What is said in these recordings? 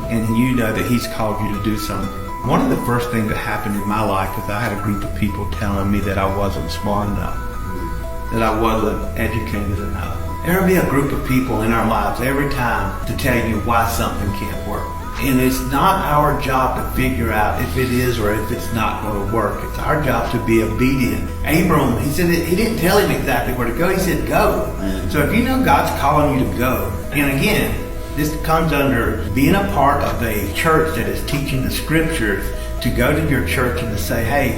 and you know that he's called you to do something. One of the first things that happened in my life is I had a group of people telling me that I wasn't smart enough, that I wasn't educated enough. There will be a group of people in our lives every time to tell you why something can't work. And it's not our job to figure out if it is or if it's not going to work. It's our job to be obedient. Abram, he said he didn't tell him exactly where to go. He said go. So if you know God's calling you to go, and again, this comes under being a part of a church that is teaching the scriptures, to go to your church and to say, hey,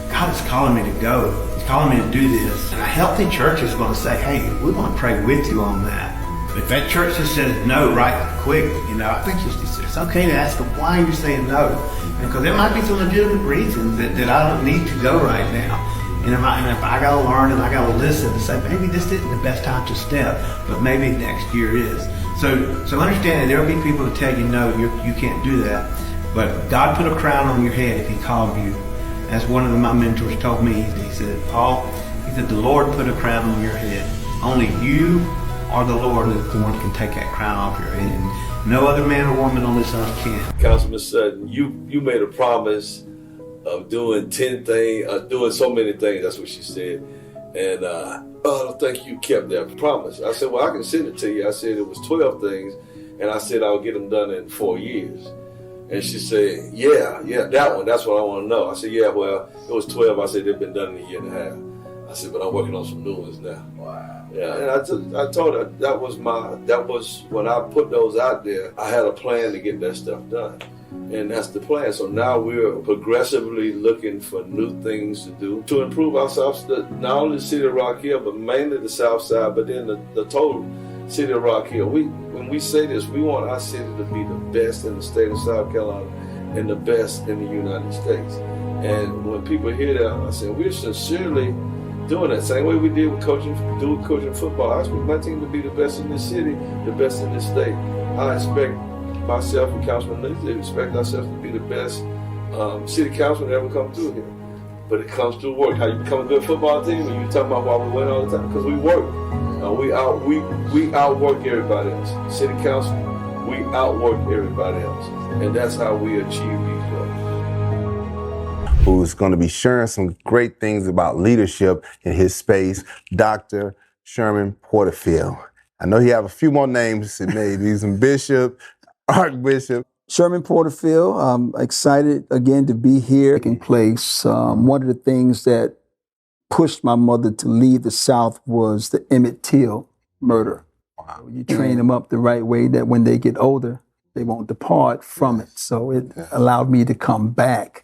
God is calling me to go. He's calling me to do this. And a healthy church is going to say, hey, we want to pray with you on that. If that church just says no right quick, I think it's okay to ask them, why are you saying no? Because there might be some legitimate reasons that I don't need to go right now. And if I got to learn and I got to listen and say, maybe this isn't the best time to step, but maybe next year is. So understand that there will be people that tell you, no, you can't do that. But God put a crown on your head if he called you. As one of my mentors told me, he said, Paul, the Lord put a crown on your head. Only you or the Lord is the one who can take that crown off your head. And no other man or woman on this earth can. Councilman Sutton, you made a promise of doing 10 things, doing so many things, that's what she said. And I don't think you kept that promise. I said, well, I can send it to you. I said it was 12 things, and I said I'll get them done in 4 years. And she said, yeah, that one, that's what I want to know. I said, yeah, well, it was 12. I said, they've been done in a year and a half. I said, but I'm working on some new ones now. Wow. Yeah, and I told her that was when I put those out there, I had a plan to get that stuff done. And that's the plan. So now we're progressively looking for new things to do to improve ourselves, not only the city of Rock Hill, but mainly the south side, but then the total city of Rock Hill. When we say this, we want our city to be the best in the state of South Carolina and the best in the United States. And when people hear that, I say, we're sincerely doing that. Same way we did with coaching football. I expect my team to be the best in this city, the best in this state. I expect myself and Councilman Lee to expect ourselves to be the best city councilman that ever come through here. But it comes through work. How you become a good football team? And you talking about why we win all the time? Because we work. We outwork everybody else. City council, we outwork everybody else. And that's how we achieve these goals. Who's going to be sharing some great things about leadership in his space, Dr. Sherman Porterfield. I know he have a few more names, maybe some bishop, archbishop. Sherman Porterfield, I'm excited again to be here in place. One of the things that pushed my mother to leave the South was the Emmett Till murder. Wow. You train them up the right way that when they get older, they won't depart from it. So it allowed me to come back.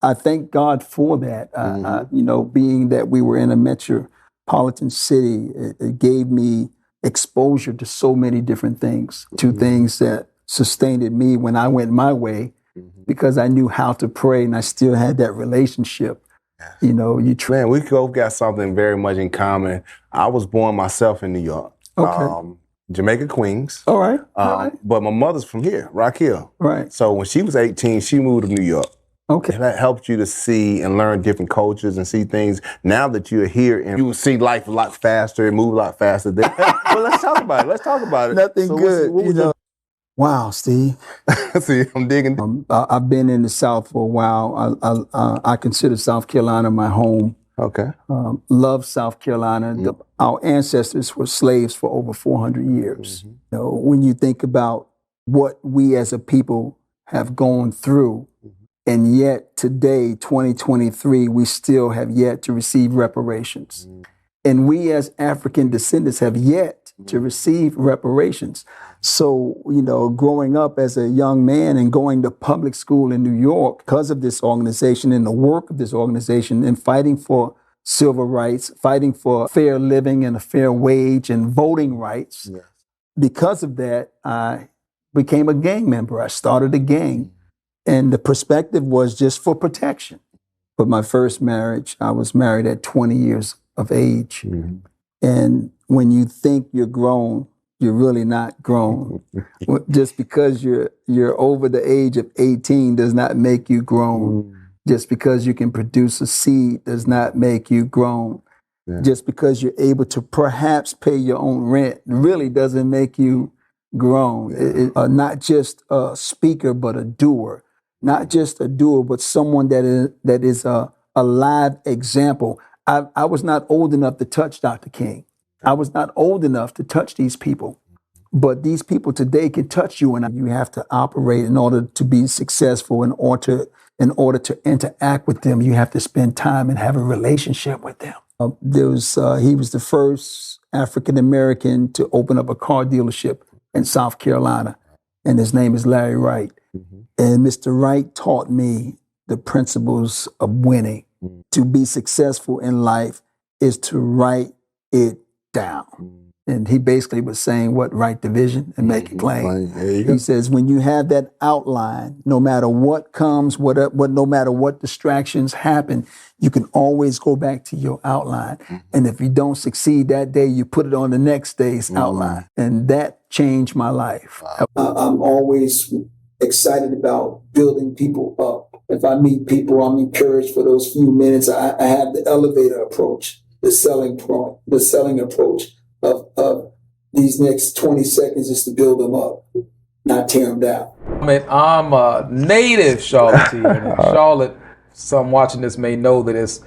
I thank God for that. Being that we were in a metropolitan city, it gave me exposure to so many different things, to things that sustained me when I went my way, because I knew how to pray and I still had that relationship. Man, we both got something very much in common. I was born myself in New York. Okay. Jamaica, Queens. All right. But my mother's from here, Rock Hill. Right. So when she was 18, she moved to New York. Okay. And that helped you to see and learn different cultures and see things. Now that you're here, and you will see life a lot faster and move a lot faster. Well, let's talk about it. Nothing so good. Wow, Steve. See, I'm digging. I've been in the South for a while. I consider South Carolina my home. Okay. Love South Carolina. Our ancestors were slaves for over 400 years. When you think about what we as a people have gone through, and yet today, 2023, we still have yet to receive reparations. And we as African descendants have yet to receive reparations. So, growing up as a young man and going to public school in New York because of this organization and the work of this organization and fighting for civil rights, fighting for fair living and a fair wage and voting rights. Yes. Because of that, I became a gang member. I started a gang. And the perspective was just for protection. But my first marriage, I was married at 20 years of age. And when you think you're grown, you're really not grown. Just because you're over the age of 18 does not make you grown. Just because you can produce a seed does not make you grown. Just because you're able to perhaps pay your own rent really doesn't make you grown. Not just a speaker, but a doer. Not just a doer, but someone that is a live example. I was not old enough to touch Dr. King. I was not old enough to touch these people. But these people today can touch you, and you have to operate in order to be successful. In order to interact with them, you have to spend time and have a relationship with them. He was the first African American to open up a car dealership in South Carolina, and his name is Larry Wright. And Mr. Wright taught me the principles of winning. To be successful in life is to write it down. And he basically was saying, write the vision and make it plain. He says, when you have that outline, no matter what comes, no matter what distractions happen, you can always go back to your outline. And if you don't succeed that day, you put it on the next day's outline. And that changed my life. I'm always excited about building people up. If I meet people, I'm encouraged for those few minutes. I have the elevator approach, the selling approach. Of these next 20 seconds is to build them up, not tear them down. I mean, I'm a native Charlottean. And Charlotte, some watching this may know that it's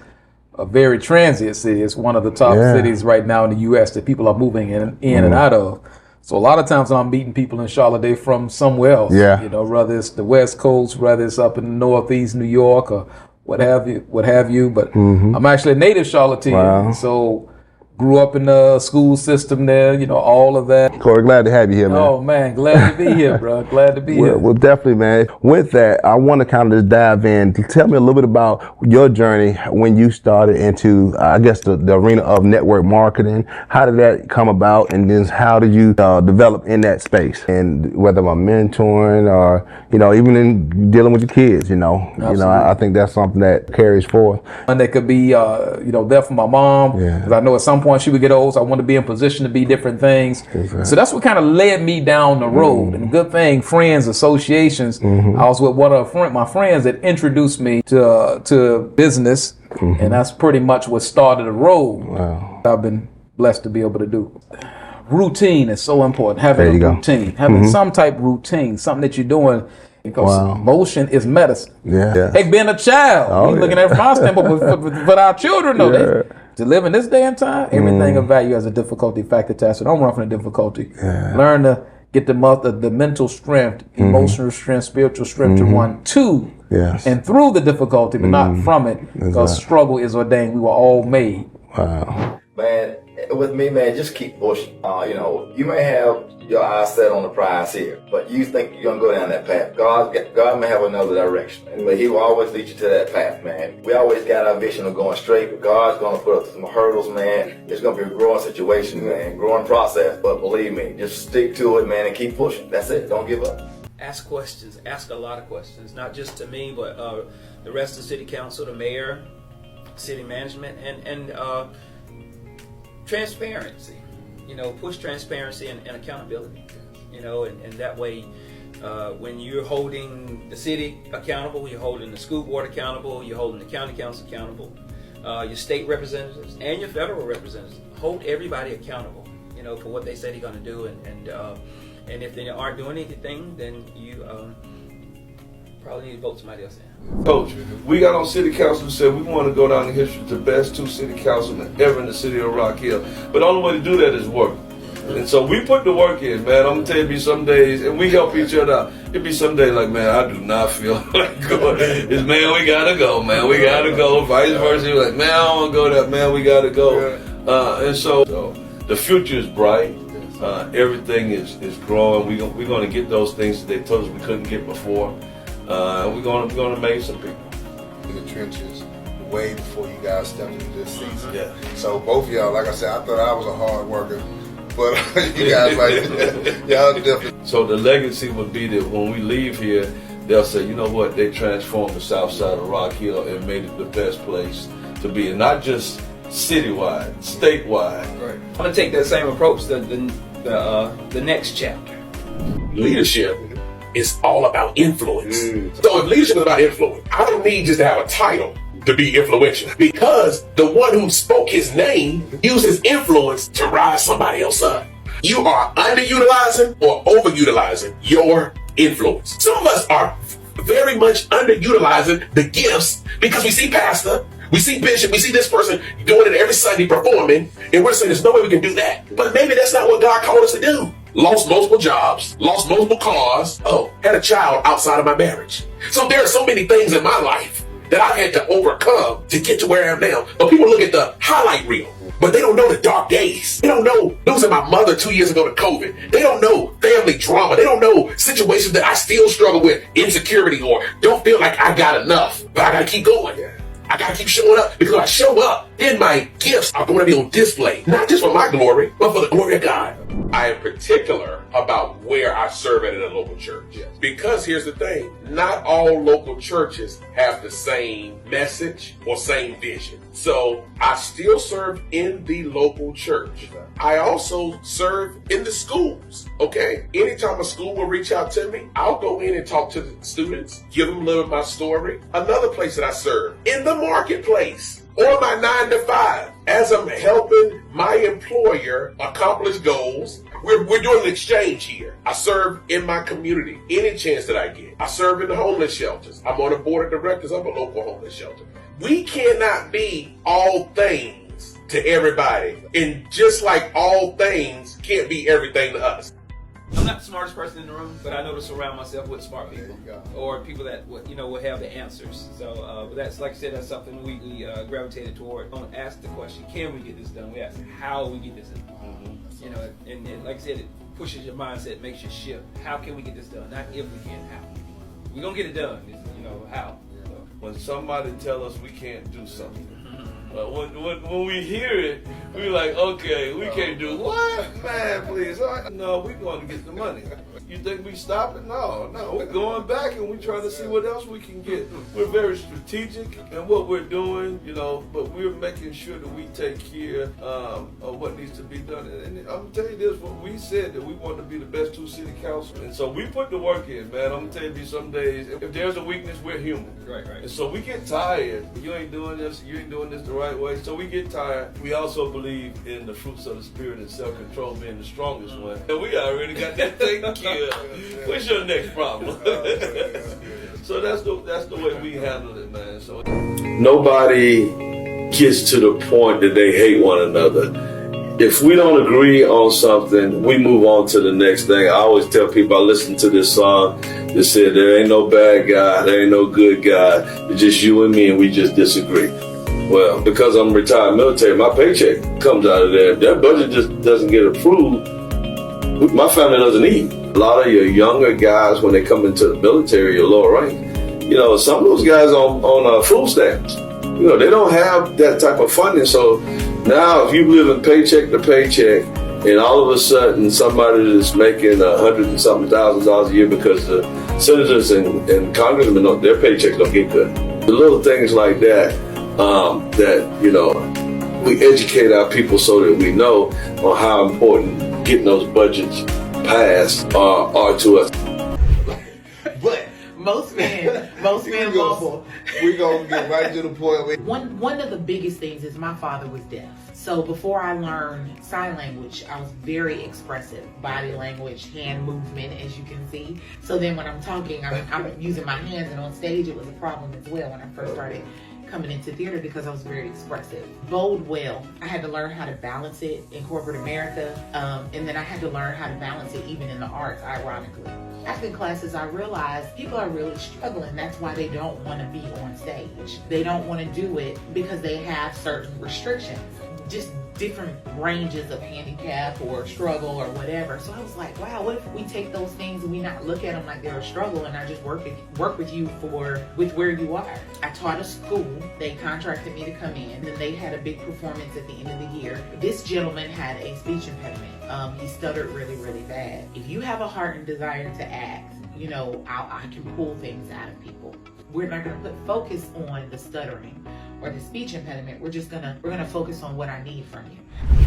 a very transient city. It's one of the top cities right now in the U.S. that people are moving in and out of. So a lot of times when I'm meeting people in Charlotte, they're from somewhere else. You know, whether it's the West Coast, whether it's up in the Northeast, New York, or what have you. But I'm actually a native Charlottean. So grew up in the school system there, you know, all of that. Corey, glad to have you here, man. Oh, man, glad to be here, bro. Glad to be here. Well, definitely, man. With that, I want to kind of just dive in. Tell me a little bit about your journey when you started into, I guess, the arena of network marketing. How did that come about? And then how did you develop in that space? And whether I'm mentoring or, you know, even in dealing with your kids, you know. I think that's something that carries forth. And that could be, you know, there for my mom. Because I know at some point she would get old, so I want to be in position to be different things. So that's what kind of led me down the road. And good thing, friends, associations. I was with one of my friends that introduced me to business, and that's pretty much what started the road. I've been blessed to be able to do. Routine is so important. Having a routine, having some type of routine, something that you're doing. Because motion is medicine. Hey, being a child, we looking at it from our standpoint, but our children know that. To live in this day and time, everything of value has a difficulty factor test. So don't run from the difficulty. Learn to get the mental strength, emotional strength, spiritual strength to run to and through the difficulty, but not from it. Because struggle is ordained. We were all made. Man, with me, man, just keep pushing. You know, you may have your eyes set on the prize here, but you think you're gonna go down that path. God may have another direction, but He will always lead you to that path, man. We always got our vision of going straight, but God's gonna put up some hurdles, man. It's gonna be a growing situation, man, growing process. But believe me, just stick to it, man, and keep pushing. That's it. Don't give up. Ask questions. Ask a lot of questions, not just to me, but the rest of the city council, the mayor, city management, and transparency. You know, push transparency and accountability. You know, and that way, when you're holding the city accountable, you're holding the school board accountable, you're holding the county council accountable, your state representatives and your federal representatives. Hold everybody accountable. You know, for what they say they're going to do, and if they aren't doing anything, then you probably need to vote somebody else in. Coach, we got on city council and said we want to go down in history to the best 2 city councilmen ever in the city of Rock Hill. But the only way to do that is work. And so we put the work in, man. I'm going to tell you, be some days, and we help each other out. It'd be some days like, man, I do not feel like going. It's, man, we got to go, man. We got to go. Vice versa. Like, man, I don't want to go there. Man, we got to go. And so the future is bright. Everything is growing. We're going to get those things that they told us we couldn't get before. We're gonna make some people in the trenches way before you guys stepped into this season. So both of y'all, like I said, I thought I was a hard worker, but you guys y'all different. So the legacy would be that when we leave here, they'll say, you know what? They transformed the south side of Rock Hill and made it the best place to be, and not just citywide, statewide. Right. I'm gonna take that same approach to the next chapter. Leadership is all about influence. So if leadership is about influence, I don't need just to have a title to be influential, because the one who spoke his name used his influence to rise somebody else up. You are underutilizing or overutilizing your influence. Some of us are very much underutilizing the gifts because we see pastor, we see bishop, we see this person doing it every Sunday performing, and we're saying there's no way we can do that. But maybe that's not what God called us to do. Lost multiple jobs, lost multiple cars, had a child outside of my marriage. So there are so many things in my life that I had to overcome to get to where I am now. But people look at the highlight reel, but they don't know the dark days. They don't know losing my mother 2 years ago to COVID. They don't know family drama. They don't know situations that I still struggle with, insecurity, or don't feel like I got enough, but I gotta keep going. I gotta keep showing up, because if I show up, then my gifts are going to be on display, not just for my glory, but for the glory of God. I am particular about where I serve at in a local church. Because here's the thing, not all local churches have the same message or same vision. So I still serve in the local church. I also serve in the schools, okay? Anytime a school will reach out to me, I'll go in and talk to the students, give them a little of my story. Another place that I serve, in the marketplace, or my 9 to 5, as I'm helping my employer accomplish goals. We're doing an exchange here. I serve in my community, any chance that I get. I serve in the homeless shelters. I'm on the board of directors of a local homeless shelter. We cannot be all things to everybody. And just like all things can't be everything to us. I'm not the smartest person in the room, but I know to surround myself with smart people or people that will have the answers. So, but that's, like I said, that's something we gravitated toward. Don't ask the question, can we get this done? We ask, how we get this done? You know, and like I said, it pushes your mindset, makes you shift. How can we get this done? Not if we can, how. We're gonna get it done. How. So, when somebody tell us we can't do something, when we hear it, we're like, okay, we can't do what? Man, please. No, we're going to get the money. You think we stopping? No, we're going back and we're trying to see what else we can get. We're very strategic in what we're doing, but we're making sure that we take care of what needs to be done. And I'm going to tell you this, what we said that we want to be the best 2 city council. And so we put the work in, man. I'm going to tell you some days, if there's a weakness, we're human. Right. And so we get tired. You ain't doing this the right way. So we get tired. We also believe in the fruits of the spirit and self-control being the strongest one. And we already got that taken care of. What's your next problem? So that's the way we handle it, man. So nobody gets to the point that they hate one another. If we don't agree on something, we move on to the next thing. I always tell people, I listen to this song that said, there ain't no bad guy, there ain't no good guy. It's just you and me, and we just disagree. Well, because I'm retired military, my paycheck comes out of there. If that budget just doesn't get approved, my family doesn't eat. A lot of your younger guys, when they come into the military, your lower rank, some of those guys on food stamps, they don't have that type of funding. So now if you live in paycheck to paycheck, and all of a sudden somebody is making $100 and something thousand a year because the senators and congressmen, their paychecks don't get cut. The little things like that, we educate our people so that we know on how important getting those budgets passed are to us. But most men mumble. We're going to get right to the point. One of the biggest things is my father was deaf. So before I learned sign language, I was very expressive. Body language, hand movement, as you can see. So then when I'm talking, I'm using my hands, and on stage it was a problem as well when I first started coming into theater because I was very expressive. Bowed well. I had to learn how to balance it in corporate America, and then I had to learn how to balance it even in the arts, ironically. Acting classes, I realized people are really struggling. That's why they don't want to be on stage. They don't want to do it because they have certain restrictions, just different ranges of handicap or struggle or whatever. So I was like, wow, what if we take those things and we not look at them like they're a struggle, and I just work with you with where you are. I taught a school. They contracted me to come in, and they had a big performance at the end of the year. This gentleman had a speech impediment. He stuttered really, really bad. If you have a heart and desire to act, I can pull things out of people. We're not going to put focus on the stuttering or the speech impediment. We're gonna focus on what I need from you.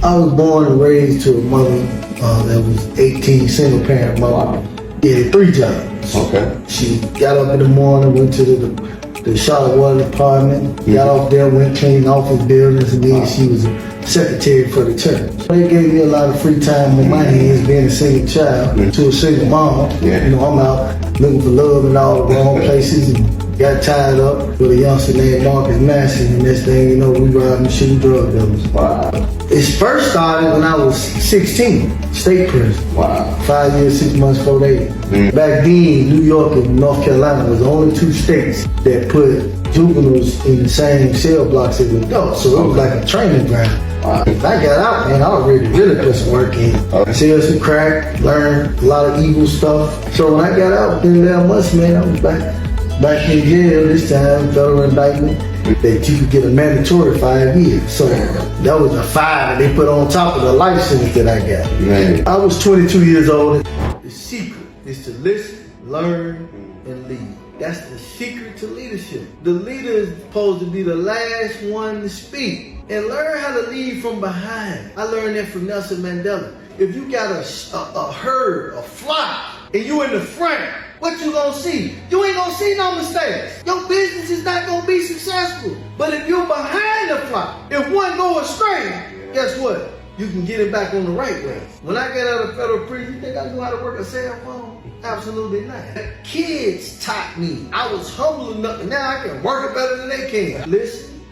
I was born and raised to a mother that was 18, single parent mother. Did 3 jobs. Okay. She got up in the morning, went to the Charlotte Water Department, got off there, went cleaning office buildings, and then she was a secretary for the church. They gave me a lot of free time on my hands being a single child to a single mom. You know, I'm out looking for love in all the wrong places and got tied up with a youngster named Marcus Massey, and next thing you know, we robbing and shooting drug dealers. Wow. It first started when I was 16, state prison. Wow. 5 years, 6 months, 4 days. Back then, New York and North Carolina was the only 2 states that put juveniles in the same cell blocks as adults, so it was like a training ground. When I got out, man, I was ready to really put some work in. Sell some crack, learn a lot of evil stuff. So when I got out, within 11 months, man, I was back in jail, this time, federal indictment, that you could get a mandatory 5 years. So that was a 5 that they put on top of the life sentence that I got. Man. I was 22 years old. The secret is to listen, learn, and lead. That's the secret to leadership. The leader is supposed to be the last one to speak and learn how to lead from behind. I learned that from Nelson Mandela. If you got a herd, a flock, and you in the front, what you gonna see? You ain't gonna see no mistakes. Your business is not gonna be successful. But if you're behind the flock, if one go astray, guess what? You can get it back on the right way. When I got out of federal prison, you think I knew how to work a cell phone? Absolutely not. Kids taught me. I was humble enough, and now I can work it better than they can. Listen,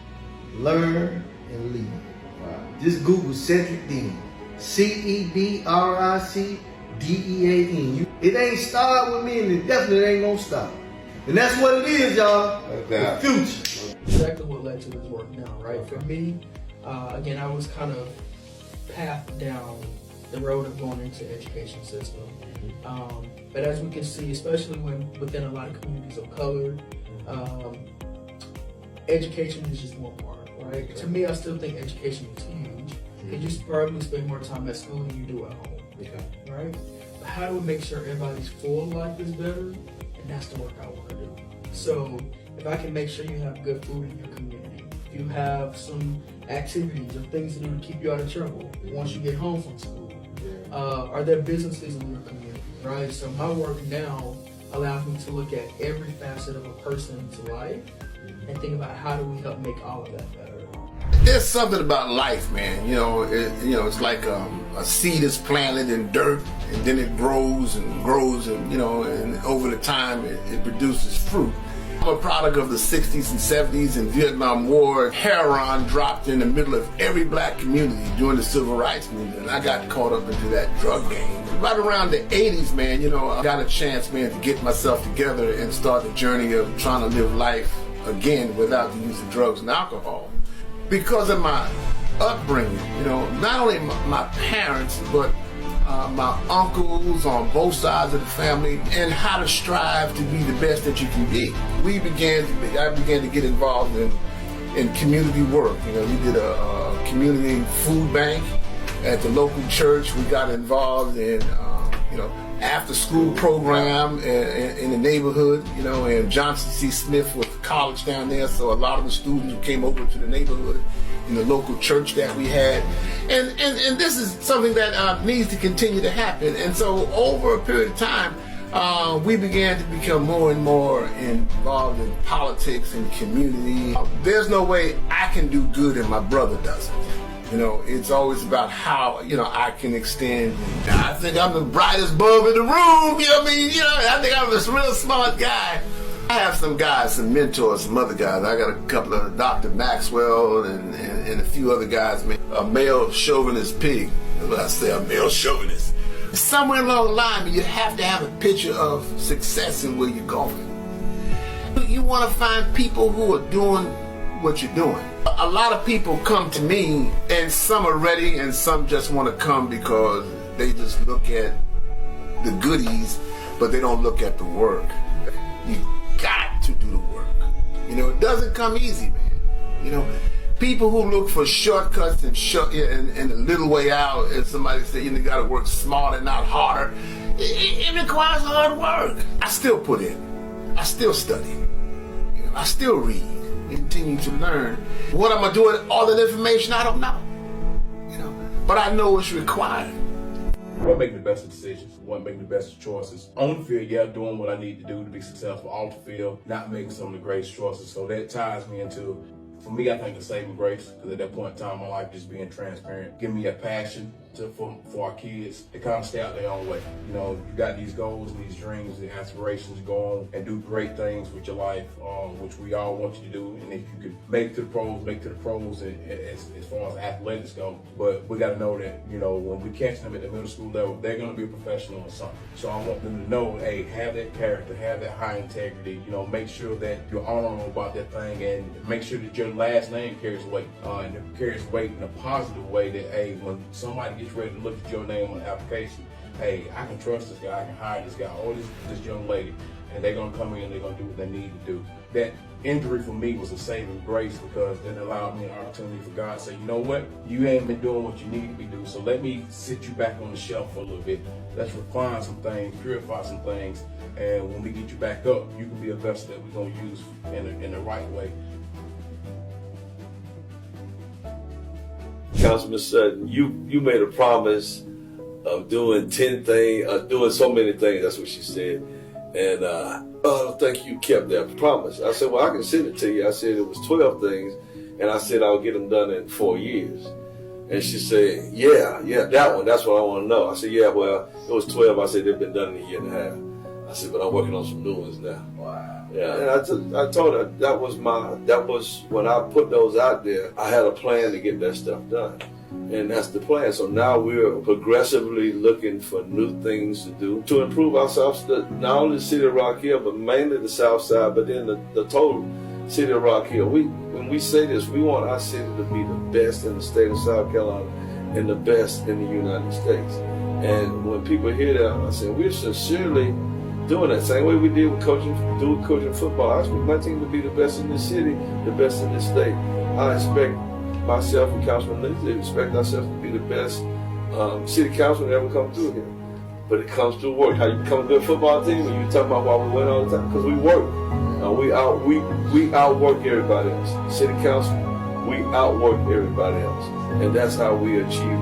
learn, and lead. Wow. Just Google Cedric Dean. CEDRIC DEAN. It ain't start with me, and it definitely ain't gonna stop. And that's what it is, y'all. The future. Exactly what led to this work now, right? For me, again, I was kind of pathed down the road of going into the education system. But as we can see, especially within a lot of communities of color, education is just one part, right? Okay. To me, I still think education is huge. And you probably spend more time at school than you do at home, right? But how do we make sure everybody's full life is better? And that's the work I want to do. So if I can make sure you have good food in your community, if you have some activities or things to do to keep you out of trouble once you get home from school, are there businesses in your community, right? So my work now allows me to look at every facet of a person's life and think about how do we help make all of that better. There's something about life, man. It's like a seed is planted in dirt, and then it grows, and and over the time it produces fruit. I'm a product of the 60s and 70s and Vietnam War. Heroin dropped in the middle of every black community during the Civil Rights Movement, and I got caught up into that drug game. Right around the 80s, man, I got a chance, man, to get myself together and start the journey of trying to live life again without the use of drugs and alcohol. Because of my upbringing, not only my parents, but my uncles on both sides of the family, and how to strive to be the best that you can be. I began to get involved in community work. We did a community food bank at the local church. We got involved in after school program in the neighborhood, and Johnson C. Smith was college down there, so a lot of the students who came over to the neighborhood in the local church that we had. And this is something that needs to continue to happen. And so over a period of time, we began to become more and more involved in politics and community. There's no way I can do good and my brother doesn't. It's always about how, I can extend. I think I'm the brightest bulb in the room, I think I'm this real smart guy. I have some guys, some mentors, some other guys. I got a couple of Dr. Maxwell and a few other guys, a male chauvinist pig. When I say a male chauvinist. Somewhere along the line, you have to have a picture of success and where you're going. You want to find people who are doing what you're doing. A lot of people come to me, and some are ready and some just want to come because they just look at the goodies, but they don't look at the work. You got to do the work. It doesn't come easy, man. People who look for shortcuts and a little way out, and somebody say you got to work smarter, not harder. It requires hard work. I still put in. I still study. I still read. Continue to learn. What am I doing with all that information? I don't know. But I know it's required. What make the best decisions? What make the best choices? On the field, doing what I need to do to be successful. Off the field, not making some of the greatest choices. So that ties me into For me, I think the saving grace, because at that point in time in my life, just being transparent, give me a passion for our kids to kind of stay out their own way. You know, you got these goals and these dreams and aspirations to go on and do great things with your life, which we all want you to do. And if you could make it to the pros, make it to the pros as far as athletics go. But we got to know that, you know, when we catch them at the middle school level, they're going to be a professional or something. So I want them to know, hey, have that character, have that high integrity, you know, make sure that you're honorable about that thing and make sure that your last name carries weight. And it carries weight in a positive way that, hey, when somebody gets ready to look at your name on the application, hey, I can trust this guy, I can hire this guy, or this young lady, and they're gonna come in and they're gonna do what they need to do. That injury for me was a saving grace because it allowed me an opportunity for God to say, you know what, you ain't been doing what you need to be doing, so let me sit you back on the shelf for a little bit. Let's refine some things, purify some things, and when we get you back up, you can be a vessel that we're gonna use in the right way. Councilman Sutton, you made a promise of doing 10 things, doing so many things, that's what she said. And I don't think you kept that promise. I said, well, I can send it to you. I said it was 12 things, and I said I'll get them done in 4 years. And she said, yeah, that one, that's what I want to know. I said, yeah, well, it was 12. I said, they've been done in a year and a half. I said, but I'm working on some new ones now. Wow. Yeah, and I told her that was when I put those out there, I had a plan to get that stuff done. And that's the plan. So now we're progressively looking for new things to do to improve ourselves, not only the city of Rock Hill, but mainly the south side, but then the total city of Rock Hill. When we say this, we want our city to be the best in the state of South Carolina and the best in the United States. And when people hear that, I say, we're sincerely doing that. Same way we did with coaching football. I expect my team to be the best in this city, the best in this state. I expect myself and Councilman Lindsay expect ourselves to be the best city councilman that ever come through here. But it comes through work. How you become a good football team? And you talking about why we win all the time? Because we work. We outwork everybody else. City council, we outwork everybody else. And that's how we achieve